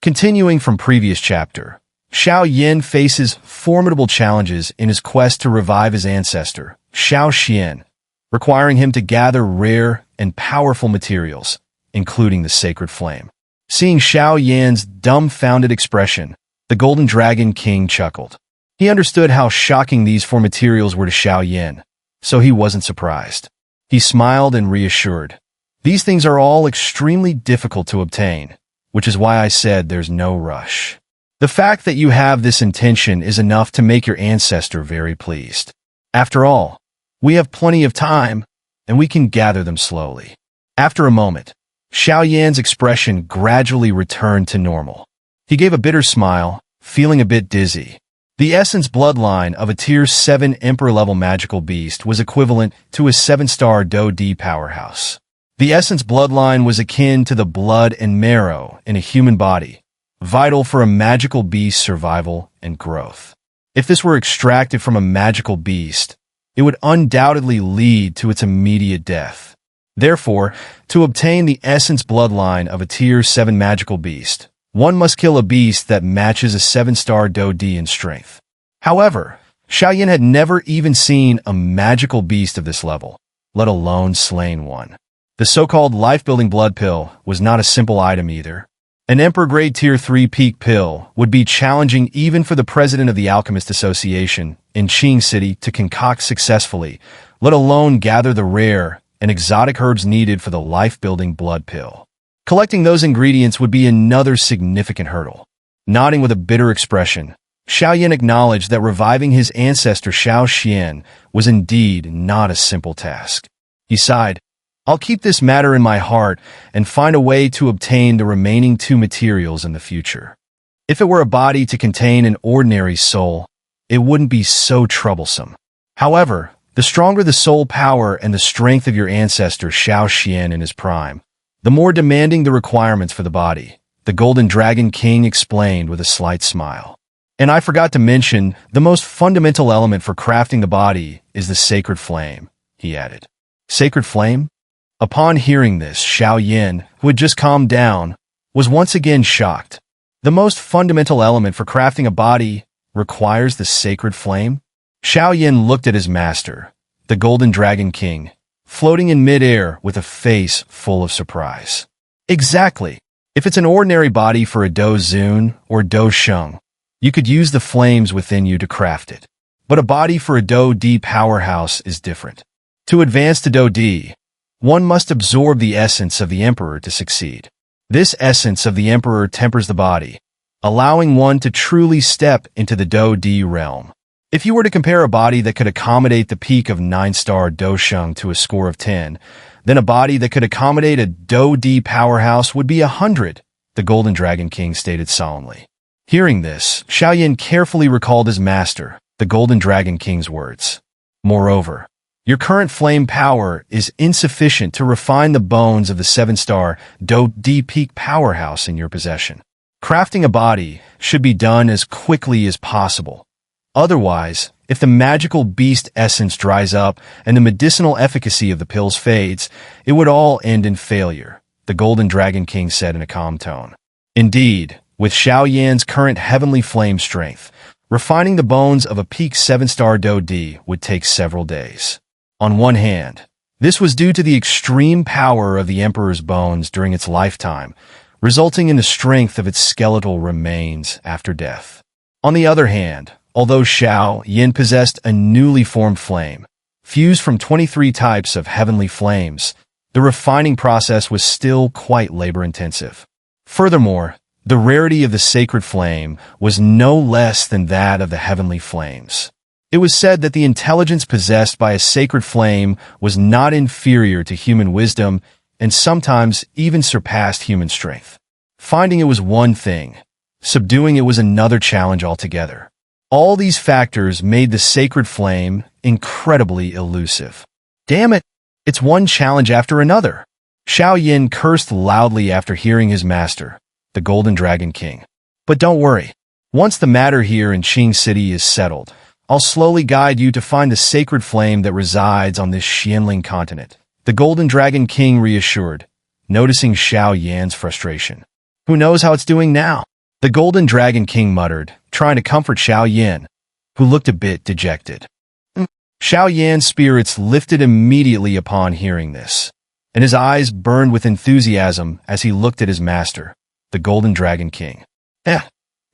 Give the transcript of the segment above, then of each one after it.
Continuing from previous chapter, Xiao Yan faces formidable challenges in his quest to revive his ancestor, Xiao Yan, requiring him to gather rare and powerful materials, including the sacred flame. Seeing Xiao Yan's dumbfounded expression, the Golden Dragon King chuckled. He understood how shocking these four materials were to Xiao Yan, so he wasn't surprised. He smiled and reassured. These things are all extremely difficult to obtain, which is why I said there's no rush. The fact that you have this intention is enough to make your ancestor very pleased. After all, we have plenty of time, and we can gather them slowly. After a moment, Xiao Yan's expression gradually returned to normal. He gave a bitter smile, feeling a bit dizzy. The essence bloodline of a Tier 7 Emperor-level magical beast was equivalent to a 7-star Dou powerhouse. The essence bloodline was akin to the blood and marrow in a human body, vital for a magical beast's survival and growth. If this were extracted from a magical beast, it would undoubtedly lead to its immediate death. Therefore, to obtain the essence bloodline of a Tier 7 magical beast, one must kill a beast that matches a 7-star Dou in strength. However, Xiao Yan had never even seen a magical beast of this level, let alone slain one. The so-called life-building blood pill was not a simple item either. An Emperor-grade Tier 3 peak pill would be challenging even for the president of the Alchemist Association in Qing City to concoct successfully, let alone gather the rare and exotic herbs needed for the life-building blood pill. Collecting those ingredients would be another significant hurdle. Nodding with a bitter expression, Xiao Yan acknowledged that reviving his ancestor Xiao Yan was indeed not a simple task. He sighed, "I'll keep this matter in my heart and find a way to obtain the remaining two materials in the future. If it were a body to contain an ordinary soul, it wouldn't be so troublesome. However, the stronger the soul power and the strength of your ancestor Xiao Yan in his prime, the more demanding the requirements for the body," the Golden Dragon King explained with a slight smile. "And I forgot to mention, the most fundamental element for crafting the body is the sacred flame," he added. Sacred flame? Upon hearing this, Xiao Yan, who had just calmed down, was once again shocked. The most fundamental element for crafting a body requires the sacred flame? Xiao Yan looked at his master, the Golden Dragon King, floating in midair with a face full of surprise. Exactly. If it's an ordinary body for a Dou Zun or Dou Sheng, you could use the flames within you to craft it. But a body for a Dou Di powerhouse is different. To advance to Dou Di, one must absorb the essence of the Emperor to succeed. This essence of the Emperor tempers the body, allowing one to truly step into the Dou Di realm. If you were to compare a body that could accommodate the peak of 9-star Dou Sheng to a score of 10, then a body that could accommodate a Dou Di powerhouse would be 100, the Golden Dragon King stated solemnly. Hearing this, Xiao Yan carefully recalled his master, the Golden Dragon King's words. Moreover, your current flame power is insufficient to refine the bones of the 7-star Dou Di peak powerhouse in your possession. Crafting a body should be done as quickly as possible. Otherwise, if the magical beast essence dries up and the medicinal efficacy of the pills fades, it would all end in failure, the Golden Dragon King said in a calm tone. Indeed, with Xiao Yan's current heavenly flame strength, refining the bones of a peak 7-star Dou Di would take several days. On one hand, this was due to the extreme power of the Emperor's bones during its lifetime, resulting in the strength of its skeletal remains after death. On the other hand, although Xiao Yan possessed a newly formed flame, fused from 23 types of heavenly flames, the refining process was still quite labor-intensive. Furthermore, the rarity of the sacred flame was no less than that of the heavenly flames. It was said that the intelligence possessed by a sacred flame was not inferior to human wisdom and sometimes even surpassed human strength. Finding it was one thing, subduing it was another challenge altogether. All these factors made the sacred flame incredibly elusive. Damn it, it's one challenge after another. Xiao Yan cursed loudly after hearing his master, the Golden Dragon King. But don't worry, once the matter here in Qing City is settled, I'll slowly guide you to find the sacred flame that resides on this Xianling continent, the Golden Dragon King reassured, noticing Xiao Yan's frustration. Who knows how it's doing now? The Golden Dragon King muttered, trying to comfort Xiao Yan, who looked a bit dejected. Xiao Yan's spirits lifted immediately upon hearing this, and his eyes burned with enthusiasm as he looked at his master, the Golden Dragon King.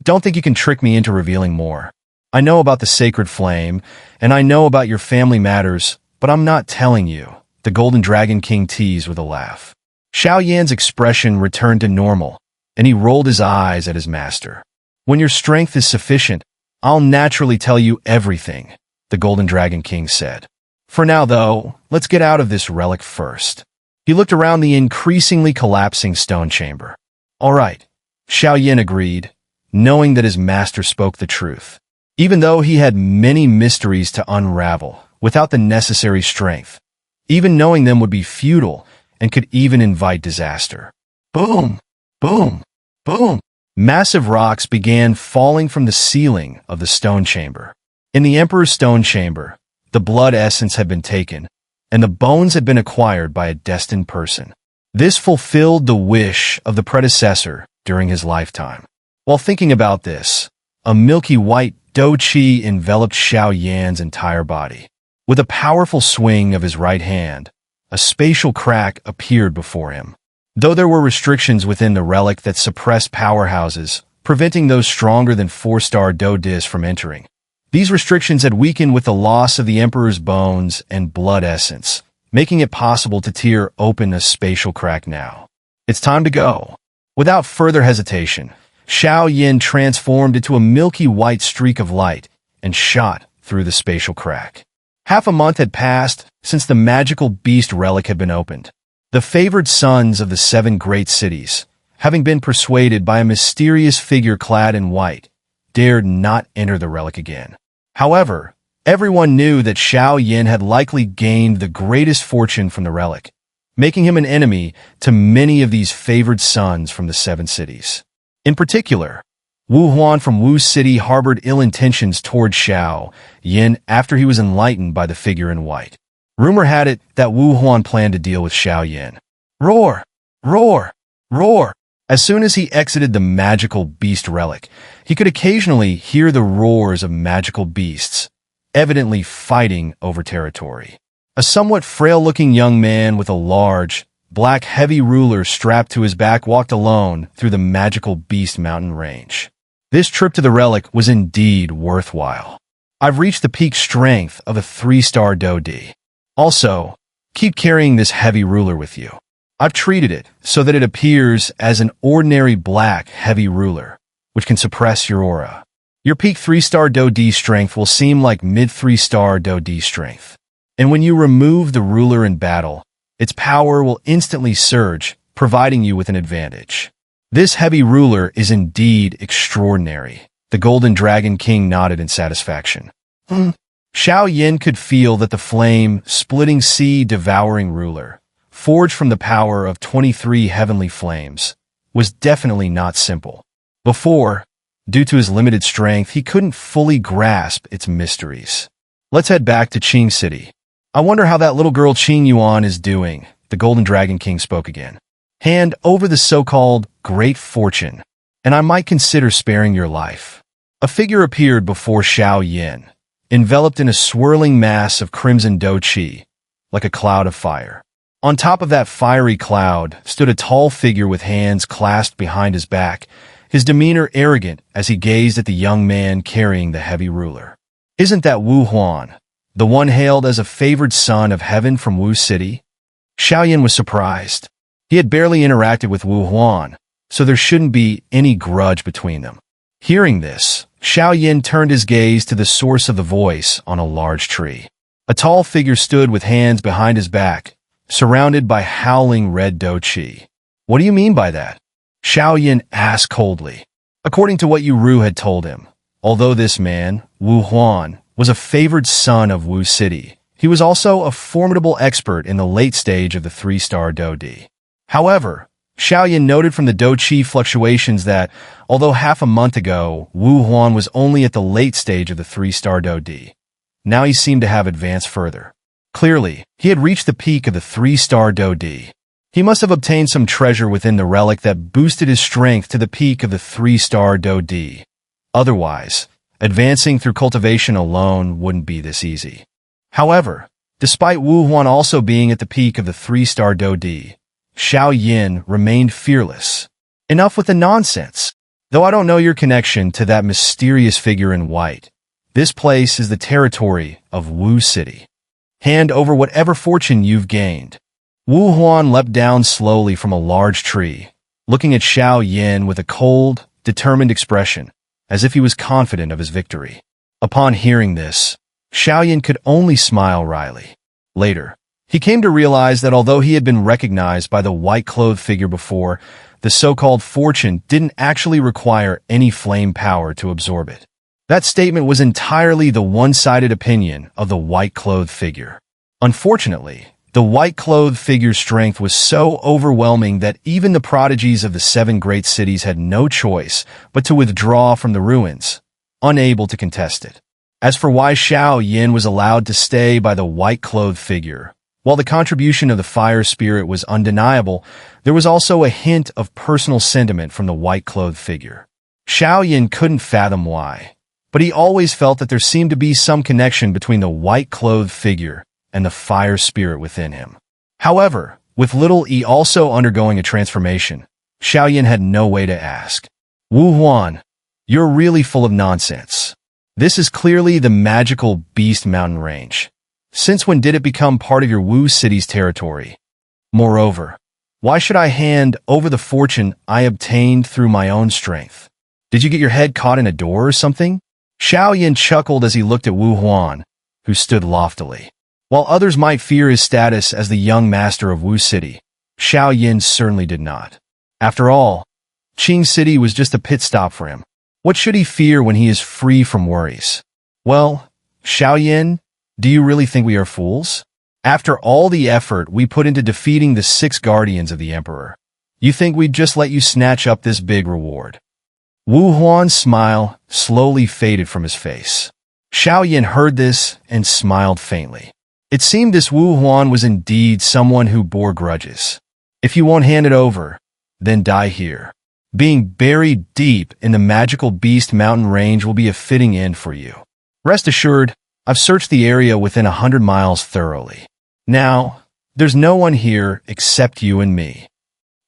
Don't think you can trick me into revealing more. I know about the sacred flame, and I know about your family matters, but I'm not telling you, the Golden Dragon King teased with a laugh. Xiao Yan's expression returned to normal, and he rolled his eyes at his master. When your strength is sufficient, I'll naturally tell you everything, the Golden Dragon King said. For now, though, let's get out of this relic first. He looked around the increasingly collapsing stone chamber. All right, Xiao Yan agreed, knowing that his master spoke the truth. Even though he had many mysteries to unravel without the necessary strength, even knowing them would be futile and could even invite disaster. Boom! Boom! Boom! Massive rocks began falling from the ceiling of the stone chamber. In the Emperor's stone chamber, the blood essence had been taken, and the bones had been acquired by a destined person. This fulfilled the wish of the predecessor during his lifetime. While thinking about this, a milky white Dou Qi enveloped Xiao Yan's entire body. With a powerful swing of his right hand, a spatial crack appeared before him. Though there were restrictions within the relic that suppressed powerhouses, preventing those stronger than 4-star Dou Dis from entering, these restrictions had weakened with the loss of the Emperor's bones and blood essence, making it possible to tear open a spatial crack now. It's time to go. Without further hesitation, Xiao Yan transformed into a milky white streak of light and shot through the spatial crack. Half a month had passed since the magical beast relic had been opened. The favored sons of the 7 great cities, having been persuaded by a mysterious figure clad in white, dared not enter the relic again. However, everyone knew that Xiao Yan had likely gained the greatest fortune from the relic, making him an enemy to many of these favored sons from the 7 cities. In particular, Wu Huan from Wu City harbored ill intentions toward Xiao Yan after he was enlightened by the figure in white. Rumor had it that Wu Huan planned to deal with Xiao Yan. Roar! Roar! Roar! As soon as he exited the magical beast relic, he could occasionally hear the roars of magical beasts, evidently fighting over territory. A somewhat frail-looking young man with a large, black heavy ruler strapped to his back walked alone through the magical beast mountain range. This trip to the relic was indeed worthwhile. I've reached the peak strength of a 3-star Dou Di. Also, keep carrying this heavy ruler with you. I've treated it so that it appears as an ordinary black heavy ruler, which can suppress your aura. Your peak 3-star Dou Di strength will seem like mid 3-star Dou Di strength. And when you remove the ruler in battle, its power will instantly surge, providing you with an advantage. This heavy ruler is indeed extraordinary. The Golden Dragon King nodded in satisfaction. Xiao Yan could feel that the flame-splitting sea-devouring ruler, forged from the power of 23 heavenly flames, was definitely not simple. Before, due to his limited strength, he couldn't fully grasp its mysteries. Let's head back to Qing City. I wonder how that little girl Qing Yuan is doing, the Golden Dragon King spoke again. Hand over the so-called Great Fortune, and I might consider sparing your life. A figure appeared before Xiao Yan, enveloped in a swirling mass of crimson Dou Qi, like a cloud of fire. On top of that fiery cloud stood a tall figure with hands clasped behind his back, his demeanor arrogant as he gazed at the young man carrying the heavy ruler. Isn't that Wu Huan, the one hailed as a favored son of heaven from Wu City? Xiao Yan was surprised. He had barely interacted with Wu Huan, so there shouldn't be any grudge between them. Hearing this, Xiao Yan turned his gaze to the source of the voice on a large tree. A tall figure stood with hands behind his back, surrounded by howling red Dou Qi. What do you mean by that? Xiao Yan asked coldly. According to what Yu Ru had told him, although this man, Wu Huan, was a favored son of Wu City, he was also a formidable expert in the late stage of the 3-star Dou Di. However, Xiao Yan noted from the Dou Qi fluctuations that, although half a month ago, Wu Huan was only at the late stage of the 3-star Dou Di, now he seemed to have advanced further. Clearly, he had reached the peak of the 3-star Dou Di. He must have obtained some treasure within the relic that boosted his strength to the peak of the 3-star Dou. Otherwise, advancing through cultivation alone wouldn't be this easy. However, despite Wu Huan also being at the peak of the 3-star Dou, Xiao Yan remained fearless. Enough with the nonsense. Though I don't know your connection to that mysterious figure in white, this place is the territory of Wu City. Hand over whatever fortune you've gained. Wu Huan leapt down slowly from a large tree, looking at Xiao Yan with a cold, determined expression, as if he was confident of his victory. Upon hearing this, Xiao Yan could only smile wryly. Later, he came to realize that although he had been recognized by the white-clothed figure before, the so-called fortune didn't actually require any flame power to absorb it. That statement was entirely the one-sided opinion of the white-clothed figure. Unfortunately, the white-clothed figure's strength was so overwhelming that even the prodigies of the 7 great cities had no choice but to withdraw from the ruins, unable to contest it. As for why Xiao Yan was allowed to stay by the white-clothed figure, while the contribution of the fire spirit was undeniable, there was also a hint of personal sentiment from the white-clothed figure. Xiao Yan couldn't fathom why, but he always felt that there seemed to be some connection between the white-clothed figure and the fire spirit within him. However, with little E also undergoing a transformation, Xiao Yan had no way to ask. Wu Huan, you're really full of nonsense. This is clearly the magical Beast Mountain Range. Since when did it become part of your Wu City's territory? Moreover, why should I hand over the fortune I obtained through my own strength? Did you get your head caught in a door or something? Xiao Yan chuckled as he looked at Wu Huan, who stood loftily. While others might fear his status as the young master of Wu City, Xiao Yan certainly did not. After all, Qing City was just a pit stop for him. What should he fear when he is free from worries? Well, Xiao Yan, do you really think we are fools? After all the effort we put into defeating the 6 guardians of the Emperor, you think we'd just let you snatch up this big reward? Wu Huan's smile slowly faded from his face. Xiao Yan heard this and smiled faintly. It seemed this Wu Huan was indeed someone who bore grudges. If you won't hand it over, then die here. Being buried deep in the magical Beast Mountain Range will be a fitting end for you. Rest assured, I've searched the area within 100 miles thoroughly. Now, there's no one here except you and me.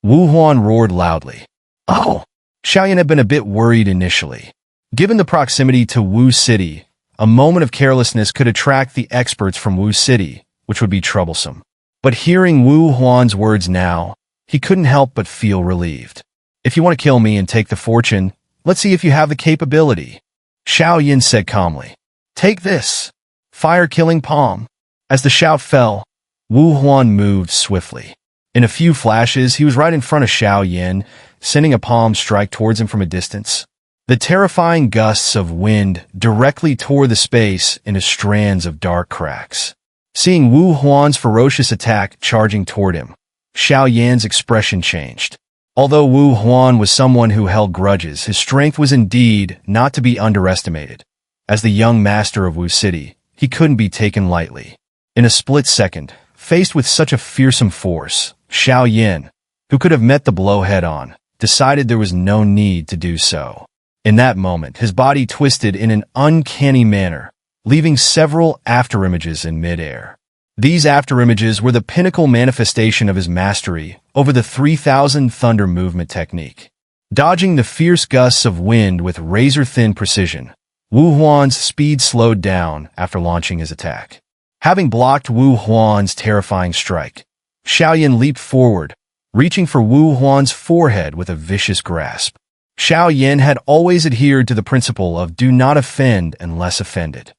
Wu Huan roared loudly. Oh! Xiao Yan had been a bit worried initially. Given the proximity to Wu City, a moment of carelessness could attract the experts from Wu City, which would be troublesome. But hearing Wu Huan's words now, he couldn't help but feel relieved. If you want to kill me and take the fortune, let's see if you have the capability. Xiao Yan said calmly. Take this. Fire-killing palm. As the shout fell, Wu Huan moved swiftly. In a few flashes, he was right in front of Xiao Yan, sending a palm strike towards him from a distance. The terrifying gusts of wind directly tore the space into strands of dark cracks. Seeing Wu Huan's ferocious attack charging toward him, Xiao Yan's expression changed. Although Wu Huan was someone who held grudges, his strength was indeed not to be underestimated. As the young master of Wu City, he couldn't be taken lightly. In a split second, faced with such a fearsome force, Xiao Yan, who could have met the blow head-on, decided there was no need to do so. In that moment, his body twisted in an uncanny manner, leaving several afterimages in midair. These afterimages were the pinnacle manifestation of his mastery over the 3000 thunder movement technique. Dodging the fierce gusts of wind with razor-thin precision, Wu Huan's speed slowed down after launching his attack. Having blocked Wu Huan's terrifying strike, Xiao Yan leaped forward, reaching for Wu Huan's forehead with a vicious grasp. Xiao Yan had always adhered to the principle of do not offend unless offended.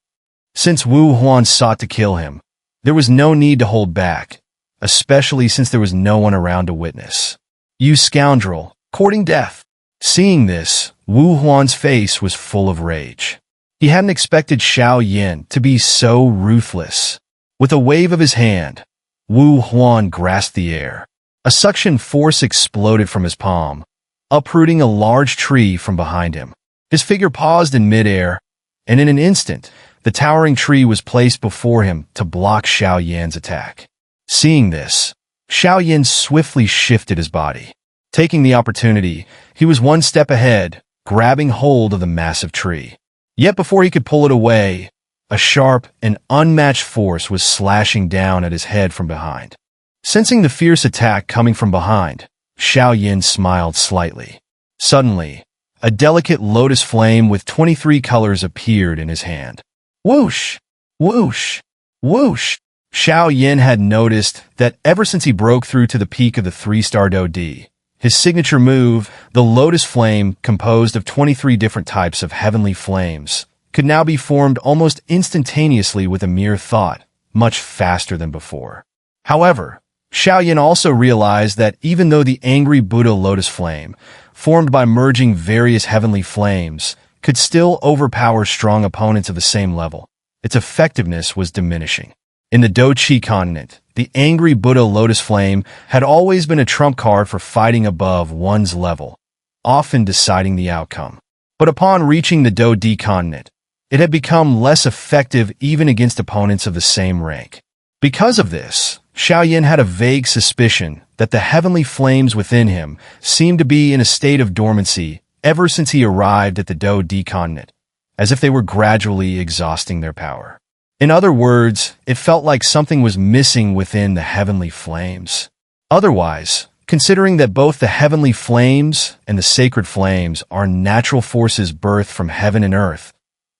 Since Wu Huan sought to kill him, there was no need to hold back, especially since there was no one around to witness. You scoundrel, courting death. Seeing this, Wu Huan's face was full of rage. He hadn't expected Xiao Yan to be so ruthless. With a wave of his hand, Wu Huan grasped the air. A suction force exploded from his palm, uprooting a large tree from behind him. His figure paused in midair, and in an instant, the towering tree was placed before him to block Xiao Yan's attack. Seeing this, Xiao Yan swiftly shifted his body. Taking the opportunity, he was one step ahead, grabbing hold of the massive tree. Yet before he could pull it away, a sharp and unmatched force was slashing down at his head from behind. Sensing the fierce attack coming from behind, Xiao Yan smiled slightly. Suddenly, a delicate lotus flame with 23 colors appeared in his hand. Whoosh! Whoosh! Whoosh! Xiao Yan had noticed that ever since he broke through to the peak of the 3-star Dou, his signature move, the lotus flame, composed of 23 different types of heavenly flames, could now be formed almost instantaneously with a mere thought, much faster than before. However, Xiao Yan also realized that even though the angry Buddha lotus flame, formed by merging various heavenly flames, could still overpower strong opponents of the same level, its effectiveness was diminishing. In the Dou Qi continent, the angry Buddha lotus flame had always been a trump card for fighting above one's level, often deciding the outcome. But upon reaching the Dou Di continent, it had become less effective even against opponents of the same rank. Because of this, Xiao Yan had a vague suspicion that the heavenly flames within him seemed to be in a state of dormancy ever since he arrived at the Dou Di continent, as if they were gradually exhausting their power. In other words, it felt like something was missing within the heavenly flames. Otherwise, considering that both the heavenly flames and the sacred flames are natural forces birthed from heaven and earth,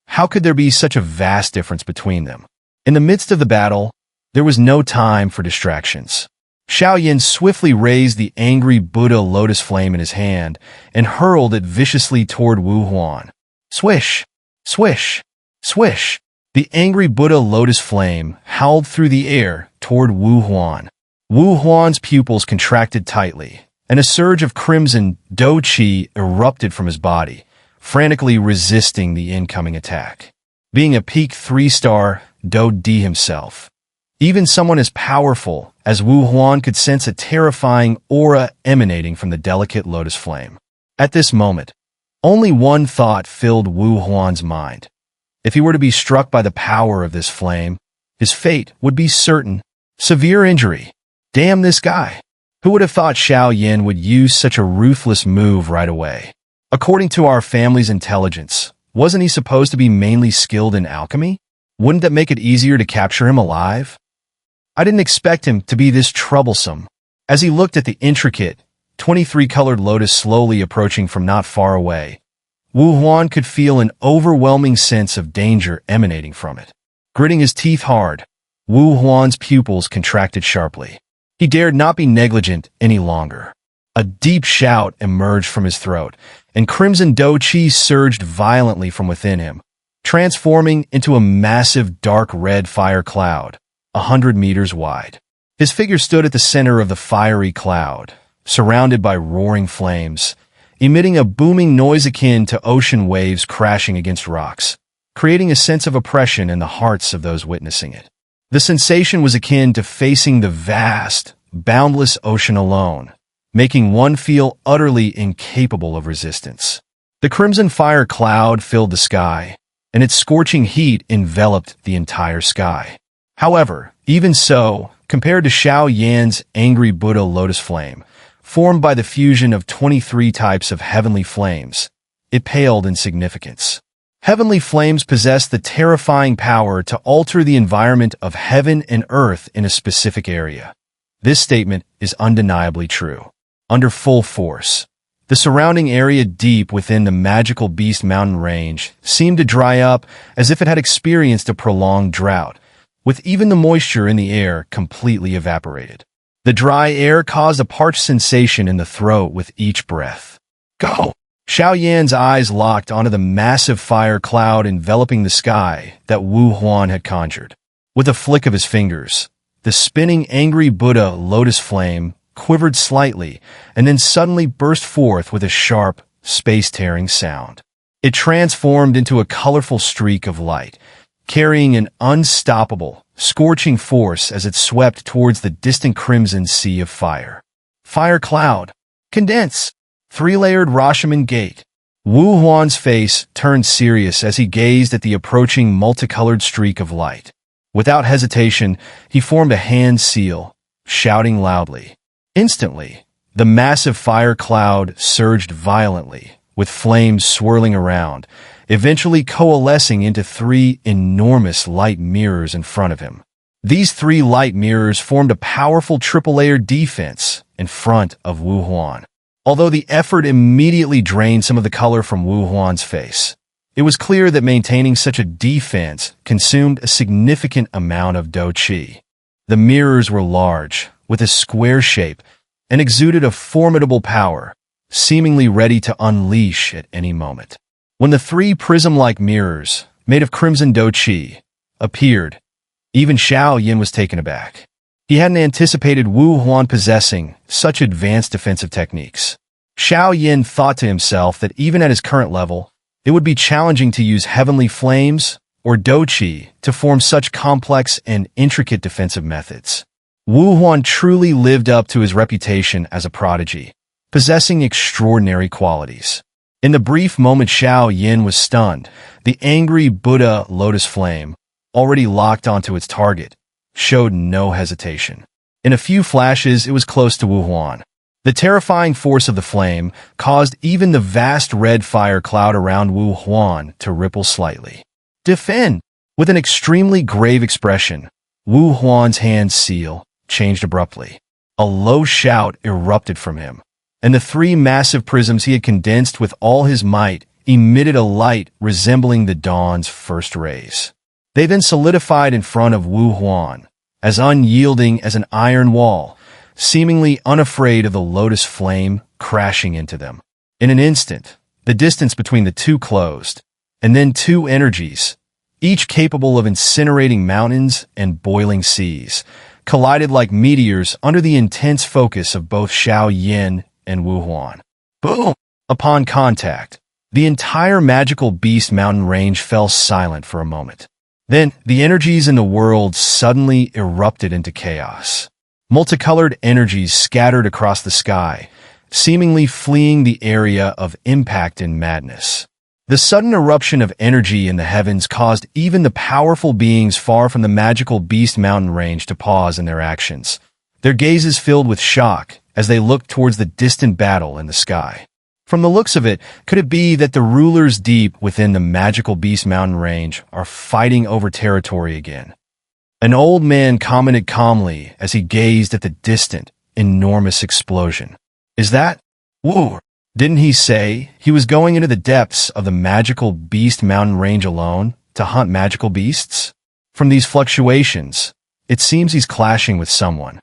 how could there be such a vast difference between them? In the midst of the battle, there was no time for distractions. Xiao Yan swiftly raised the angry Buddha lotus flame in his hand and hurled it viciously toward Wu Huan. Swish! Swish! Swish! The angry Buddha lotus flame howled through the air toward Wu Huan. Wu Huan's pupils contracted tightly, and a surge of crimson Dou Qi erupted from his body, frantically resisting the incoming attack. Being a peak 3-star Dou Di himself, even someone as powerful as Wu Huan could sense a terrifying aura emanating from the delicate lotus flame. At this moment, only one thought filled Wu Huan's mind. If he were to be struck by the power of this flame, his fate would be certain: severe injury. Damn this guy! Who would have thought Xiao Yan would use such a ruthless move right away? According to our family's intelligence, wasn't he supposed to be mainly skilled in alchemy? Wouldn't that make it easier to capture him alive? I didn't expect him to be this troublesome. As he looked at the intricate, 23-colored lotus slowly approaching from not far away, Wu Huan could feel an overwhelming sense of danger emanating from it. Gritting his teeth hard, Wu Huan's pupils contracted sharply. He dared not be negligent any longer. A deep shout emerged from his throat, and crimson Dou Qi surged violently from within him, transforming into a massive dark red fire cloud, 100 meters wide. His figure stood at the center of the fiery cloud, surrounded by roaring flames, emitting a booming noise akin to ocean waves crashing against rocks, creating a sense of oppression in the hearts of those witnessing it. The sensation was akin to facing the vast, boundless ocean alone, making one feel utterly incapable of resistance. The crimson fire cloud filled the sky, and its scorching heat enveloped the entire sky. However, even so, compared to Xiao Yan's angry Buddha lotus flame, formed by the fusion of 23 types of heavenly flames, it paled in significance. Heavenly flames possess the terrifying power to alter the environment of heaven and earth in a specific area. This statement is undeniably true. Under full force, the surrounding area deep within the magical Beast Mountain range seemed to dry up as if it had experienced a prolonged drought, with even the moisture in the air completely evaporated. The dry air caused a parched sensation in the throat with each breath. Go! Xiao Yan's eyes locked onto the massive fire cloud enveloping the sky that Wu Huan had conjured. With a flick of his fingers, the spinning angry Buddha lotus flame quivered slightly and then suddenly burst forth with a sharp, space-tearing sound. It transformed into a colorful streak of light, carrying an unstoppable, scorching force as it swept towards the distant crimson sea of fire. Fire cloud. Condense. 3-layered Rashomon gate. Wu Huan's face turned serious as he gazed at the approaching multicolored streak of light. Without hesitation, he formed a hand seal, shouting loudly. Instantly, the massive fire cloud surged violently, with flames swirling around, eventually coalescing into 3 enormous light mirrors in front of him. These 3 light mirrors formed a powerful triple-layer defense in front of Wu Huan. Although the effort immediately drained some of the color from Wu Huan's face, it was clear that maintaining such a defense consumed a significant amount of Dou Qi. The mirrors were large, with a square shape, and exuded a formidable power, seemingly ready to unleash at any moment. When the 3 prism-like mirrors, made of crimson Dou Qi, appeared, even Xiao Yan was taken aback. He hadn't anticipated Wu Huan possessing such advanced defensive techniques. Xiao Yan thought to himself that even at his current level, it would be challenging to use heavenly flames or Dou Qi to form such complex and intricate defensive methods. Wu Huan truly lived up to his reputation as a prodigy, possessing extraordinary qualities. In the brief moment Xiao Yan was stunned, the angry Buddha lotus flame, already locked onto its target, showed no hesitation. In a few flashes, it was close to Wu Huan. The terrifying force of the flame caused even the vast red fire cloud around Wu Huan to ripple slightly. Defend! With an extremely grave expression, Wu Huan's hand seal changed abruptly. A low shout erupted from him, and the 3 massive prisms he had condensed with all his might emitted a light resembling the dawn's first rays. They then solidified in front of Wu Huan, as unyielding as an iron wall, seemingly unafraid of the lotus flame crashing into them. In an instant, the distance between the 2 closed, and then 2 energies, each capable of incinerating mountains and boiling seas, collided like meteors under the intense focus of both Xiao Yan and Wu Huan. Boom! Upon contact, the entire magical beast mountain range fell silent for a moment. Then, the energies in the world suddenly erupted into chaos. Multicolored energies scattered across the sky, seemingly fleeing the area of impact and madness. The sudden eruption of energy in the heavens caused even the powerful beings far from the magical beast mountain range to pause in their actions, their gazes filled with shock as they looked towards the distant battle in the sky. From the looks of it, could it be that the rulers deep within the magical beast mountain range are fighting over territory again? An old man commented calmly as he gazed at the distant, enormous explosion. Is that Wu? Didn't he say he was going into the depths of the magical beast mountain range alone to hunt magical beasts? From these fluctuations, it seems he's clashing with someone.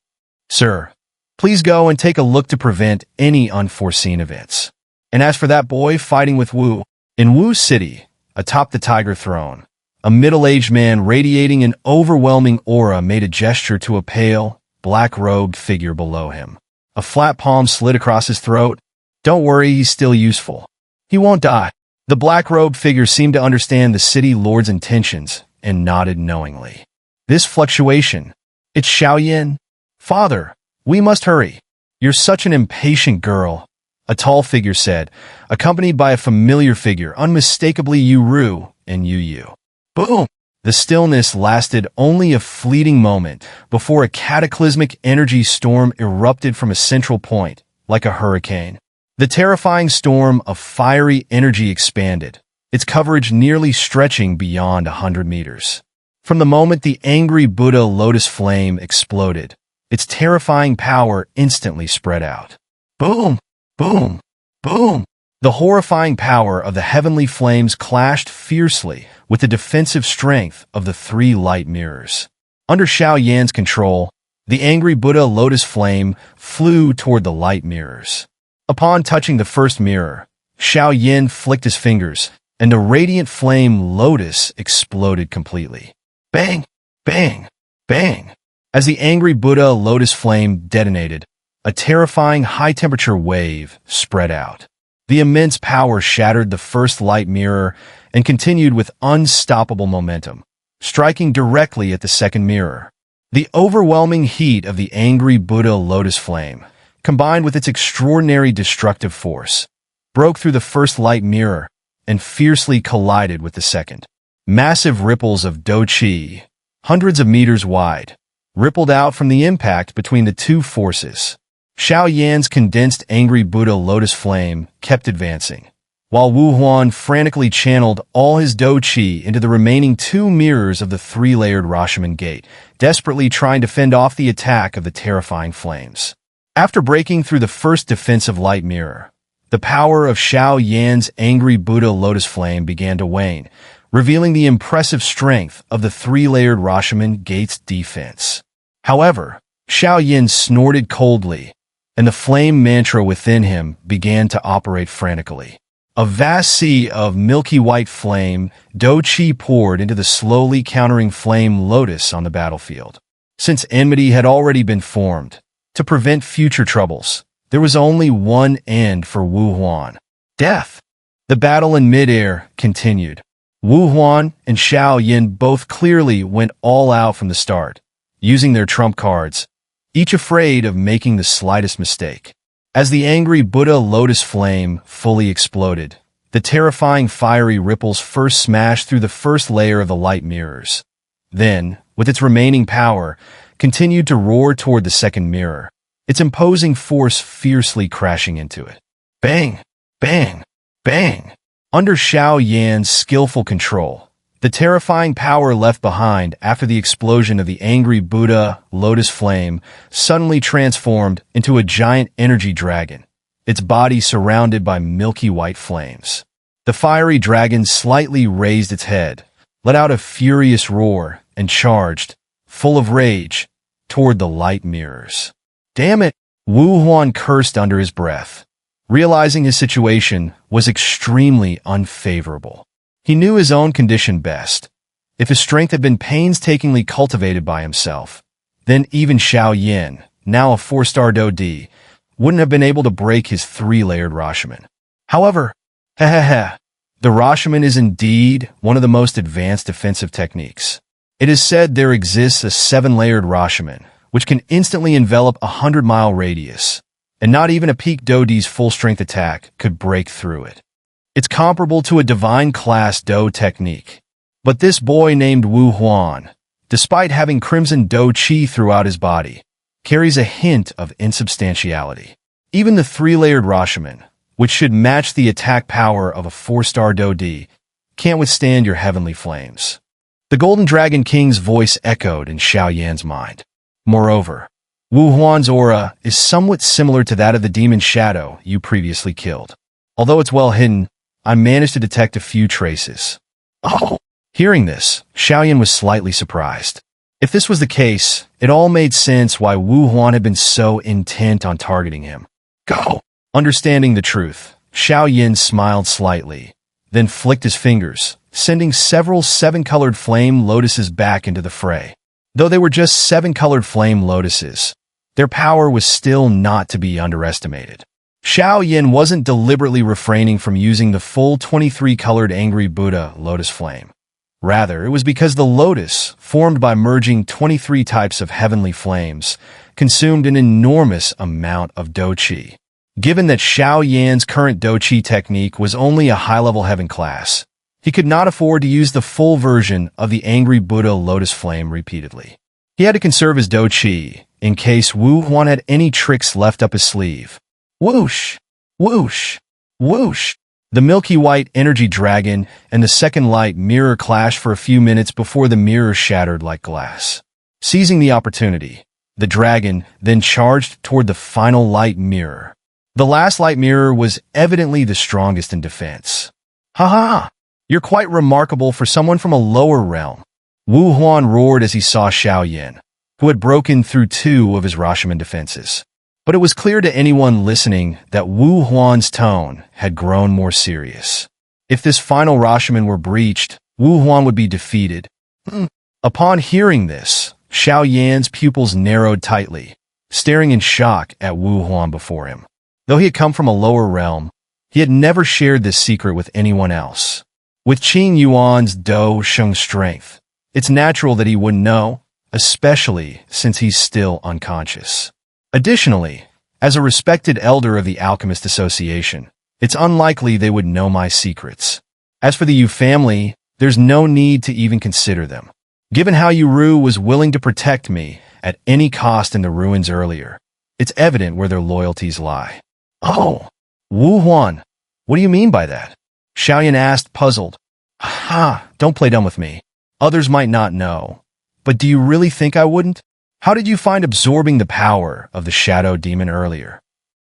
Sir, please go and take a look to prevent any unforeseen events. And as for that boy fighting with Wu, in Wu City, atop the tiger throne, a middle-aged man radiating an overwhelming aura made a gesture to a pale, black-robed figure below him. A flat palm slid across his throat. Don't worry, he's still useful. He won't die. The black-robed figure seemed to understand the city lord's intentions and nodded knowingly. This fluctuation, it's Xiao Yan. Father, we must hurry. You're such an impatient girl, a tall figure said, accompanied by a familiar figure, unmistakably Yu and Yu. Boom! The stillness lasted only a fleeting moment before a cataclysmic energy storm erupted from a central point, like a hurricane. The terrifying storm of fiery energy expanded, its coverage nearly stretching beyond 100 meters. From the moment the angry Buddha lotus flame exploded, its terrifying power instantly spread out. Boom! Boom! Boom! The horrifying power of the heavenly flames clashed fiercely with the defensive strength of the 3 light mirrors. Under Xiao Yan's control, the angry Buddha lotus flame flew toward the light mirrors. Upon touching the first mirror, Xiao Yan flicked his fingers, and the radiant flame lotus exploded completely. Bang! Bang! Bang! As the angry Buddha lotus flame detonated, a terrifying high-temperature wave spread out. The immense power shattered the first light mirror and continued with unstoppable momentum, striking directly at the second mirror. The overwhelming heat of the angry Buddha lotus flame, combined with its extraordinary destructive force, broke through the first light mirror and fiercely collided with the second. Massive ripples of Dou Qi, hundreds of meters wide, rippled out from the impact between the two forces. Xiao Yan's condensed angry Buddha lotus flame kept advancing, while Wu Huan frantically channeled all his Dou Qi into the remaining two mirrors of the three-layered Rashomon gate, desperately trying to fend off the attack of the terrifying flames. After breaking through the first defensive light mirror, the power of Xiao Yan's angry Buddha lotus flame began to wane, revealing the impressive strength of the three-layered Rashomon gate's defense. However, Xiao Yan snorted coldly, and the flame mantra within him began to operate frantically. A vast sea of milky white flame, Dou Qi poured into the slowly countering flame lotus on the battlefield. Since enmity had already been formed, to prevent future troubles, there was only one end for Wu Huan: death. The battle in midair continued. Wu Huan and Xiao Yan both clearly went all out from the start, using their trump cards, each afraid of making the slightest mistake. As the angry Buddha lotus flame fully exploded, the terrifying fiery ripples first smashed through the first layer of the light mirrors. Then, with its remaining power, continued to roar toward the second mirror, its imposing force fiercely crashing into it. Bang! Bang! Bang! Under Xiao Yan's skillful control, the terrifying power left behind after the explosion of the angry Buddha lotus flame suddenly transformed into a giant energy dragon, its body surrounded by milky white flames. The fiery dragon slightly raised its head, let out a furious roar, and charged, full of rage, toward the light mirrors. Damn it! Wu Huan cursed under his breath, realizing his situation was extremely unfavorable. He knew his own condition best. If his strength had been painstakingly cultivated by himself, then even Xiao Yan, now a 4-star Dou, wouldn't have been able to break his three-layered Rashomon. However, the Rashomon is indeed one of the most advanced defensive techniques. It is said there exists a 7-layered Rashomon, which can instantly envelop a 100-mile radius, and not even a peak Dou's full-strength attack could break through it. It's comparable to a divine-class Dou technique. But this boy named Wu Huan, despite having crimson Dou Qi throughout his body, carries a hint of insubstantiality. Even the three-layered Rashomon, which should match the attack power of a 4-star Dou, can't withstand your heavenly flames. The Golden Dragon King's voice echoed in Xiao Yan's mind. Moreover, Wu Huan's aura is somewhat similar to that of the demon shadow you previously killed. Although it's well hidden, I managed to detect a few traces. Oh! Hearing this, Xiao Yan was slightly surprised. If this was the case, it all made sense why Wu Huan had been so intent on targeting him. Go! Understanding the truth, Xiao Yan smiled slightly, then flicked his fingers, sending several 7-colored flame lotuses back into the fray. Though they were just 7-colored flame lotuses, their power was still not to be underestimated. Xiao Yan wasn't deliberately refraining from using the full 23-colored angry Buddha lotus flame. Rather, it was because the lotus, formed by merging 23 types of heavenly flames, consumed an enormous amount of Dou Qi. Given that Xiao Yan's current Dou Qi technique was only a high-level heaven class, he could not afford to use the full version of the angry Buddha lotus flame repeatedly. He had to conserve his Dou Qi in case Wu Huan had any tricks left up his sleeve. Whoosh! Whoosh! Whoosh! The milky white energy dragon and the second light mirror clashed for a few minutes before the mirror shattered like glass. Seizing the opportunity, the dragon then charged toward the final light mirror. The last light mirror was evidently the strongest in defense. Ha ha! You're quite remarkable for someone from a lower realm. Wu Huan roared as he saw Xiao Yan, who had broken through 2 of his Rashomon defenses. But it was clear to anyone listening that Wu Huan's tone had grown more serious. If this final Rashomon were breached, Wu Huan would be defeated. Upon hearing this, Xiao Yan's pupils narrowed tightly, staring in shock at Wu Huan before him. Though he had come from a lower realm, he had never shared this secret with anyone else. With Qing Yuan's Dou Sheng strength, it's natural that he wouldn't know, especially since he's still unconscious. Additionally, as a respected elder of the Alchemist Association, it's unlikely they would know my secrets. As for the Yu family, there's no need to even consider them. Given how Yu was willing to protect me at any cost in the ruins earlier. It's evident where their loyalties lie. Oh, Wu Huan, what do you mean by that? Xiao Yan asked, puzzled. Ha, don't play dumb with me. Others might not know. But do you really think I wouldn't? How did you find absorbing the power of the shadow demon earlier?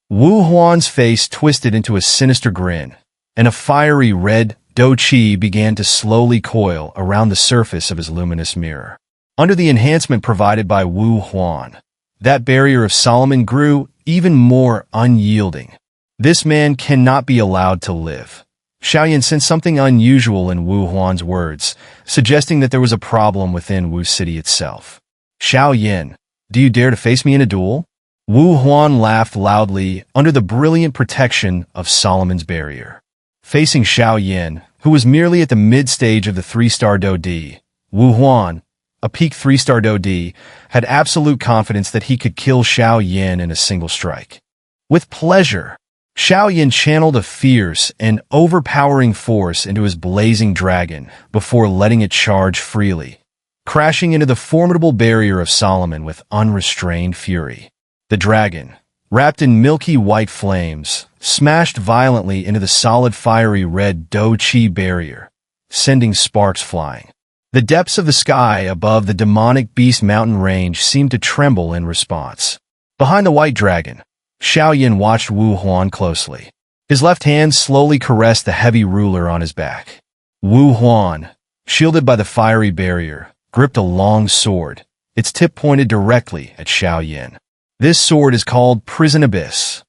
Wu Huan's face twisted into a sinister grin, and a fiery red Dou Qi began to slowly coil around the surface of his luminous mirror. Under the enhancement provided by Wu Huan, that barrier of Solomon grew even more unyielding. This man cannot be allowed to live. Xiao Yan sensed something unusual in Wu Huan's words, suggesting that there was a problem within Wu City itself. Xiao Yan, do you dare to face me in a duel? Wu Huan laughed loudly under the brilliant protection of Solomon's barrier. Facing Xiao Yan, who was merely at the mid-stage of the 3-star Dou, Wu Huan, a peak 3-star Dou, had absolute confidence that he could kill Xiao Yan in a single strike. With pleasure, Xiao Yan channeled a fierce and overpowering force into his blazing dragon before letting it charge freely, crashing into the formidable barrier of Solomon with unrestrained fury. The dragon, wrapped in milky white flames, smashed violently into the solid fiery red Dou Qi barrier, sending sparks flying. The depths of the sky above the demonic beast mountain range seemed to tremble in response. Behind the white dragon, Xiao Yan watched Wu Huan closely. His left hand slowly caressed the heavy ruler on his back. Wu Huan, shielded by the fiery barrier, gripped a long sword, its tip pointed directly at Xiao Yan. This sword is called Prison Abyss.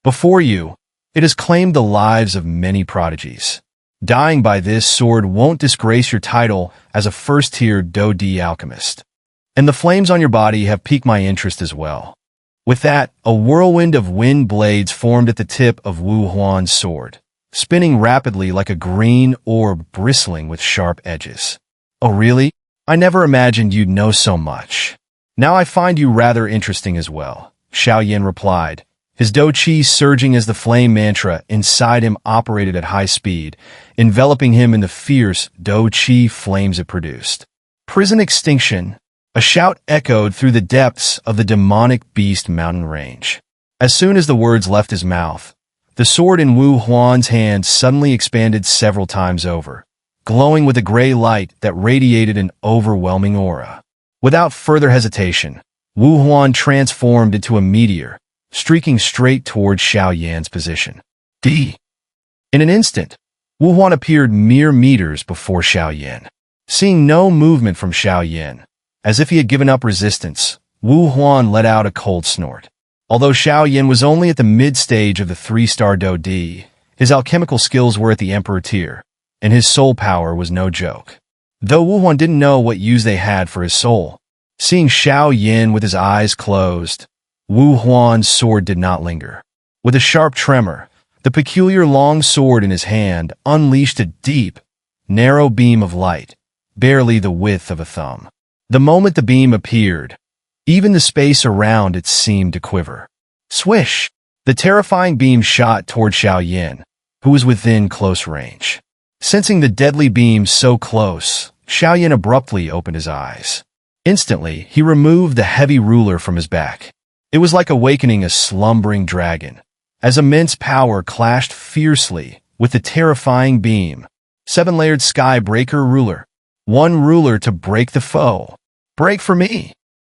Before you, it has claimed the lives of many prodigies. Dying by this sword won't disgrace your title as a first-tier Dou alchemist. And the flames on your body have piqued my interest as well. With that, a whirlwind of wind blades formed at the tip of Wu Huan's sword, spinning rapidly like a green orb bristling with sharp edges. Oh really? I never imagined you'd know so much. Now I find you rather interesting as well, Xiao Yan replied, his Dou Qi surging as the flame mantra inside him operated at high speed, enveloping him in the fierce Dou Qi flames it produced. Prison extinction. A shout echoed through the depths of the demonic beast mountain range. As soon as the words left his mouth, the sword in Wu Huan's hand suddenly expanded several times over, glowing with a gray light that radiated an overwhelming aura. Without further hesitation, Wu Huan transformed into a meteor, streaking straight toward Xiao Yan's position. In an instant, Wu Huan appeared mere meters before Xiao Yan. Seeing no movement from Xiao Yan, as if he had given up resistance, Wu Huan let out a cold snort. Although Xiao Yan was only at the mid-stage of the 3-star Dou, his alchemical skills were at the Emperor tier, and his soul power was no joke. Though Wu Huan didn't know what use they had for his soul, seeing Xiao Yan with his eyes closed, Wu Huan's sword did not linger. With a sharp tremor, the peculiar long sword in his hand unleashed a deep, narrow beam of light, barely the width of a thumb. The moment the beam appeared, even the space around it seemed to quiver. Swish! The terrifying beam shot toward Xiao Yan, who was within close range. Sensing the deadly beam so close, Xiao Yan abruptly opened his eyes. Instantly, he removed the heavy ruler from his back. It was like awakening a slumbering dragon, as immense power clashed fiercely with the terrifying beam. 7-layered sky breaker ruler. One ruler to break the foe. Break for me.